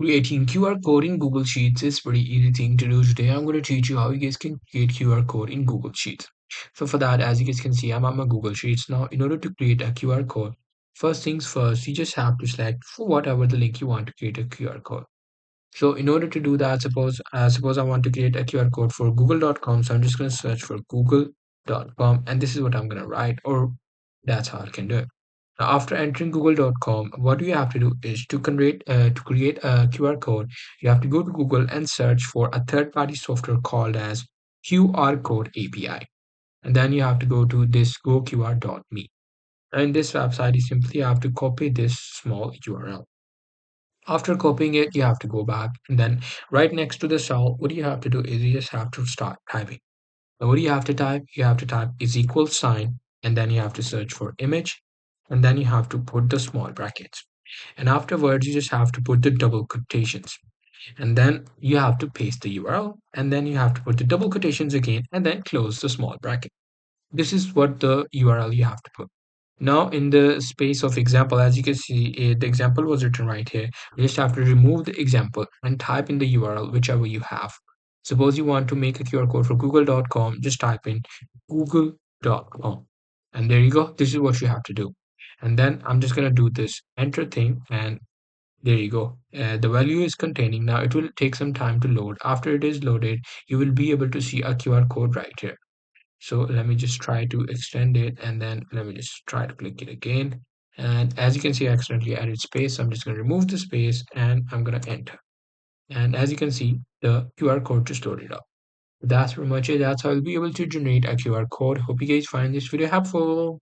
Creating QR code in Google Sheets is pretty easy thing to do. Today I'm going to teach you how you guys can create QR code in Google Sheets. So for that, as you guys can see, I'm on my Google Sheets now. In order to create a QR code, first things first, you just have to select for whatever the link you want to create a QR code. So in order to do that, suppose I want to create a QR code for google.com. So I'm just going to search for google.com and this is what I'm going to write, or that's how I can do it. Now, after entering google.com, what you have to do is to create a QR code, you have to go to Google and search for a third-party software called as QR Code API. And then you have to go to this goqr.me. And this website, you simply have to copy this small URL. After copying it, you have to go back and then right next to the cell, what you have to do is you just have to start typing. Now, what do you have to type? You have to type is equal sign, and then you have to search for image, and then you have to put the small brackets. And afterwards, you just have to put the double quotations. And then you have to paste the URL, and then you have to put the double quotations again, and then close the small bracket. This is what the URL you have to put. Now, in the space of example, as you can see, the example was written right here. You just have to remove the example and type in the URL, whichever you have. Suppose you want to make a QR code for google.com, just type in google.com. And there you go. This is what you have to do. And then I'm just going to do this enter thing. And there you go. The value is containing. Now it will take some time to load. After it is loaded, you will be able to see a QR code right here. So let me just try to extend it and then let me just try to click it again. And as you can see, I accidentally added space. So I'm just going to remove the space and I'm going to enter. And as you can see, the QR code just loaded up. That's pretty much it. That's how I'll be able to generate a QR code. Hope you guys find this video helpful.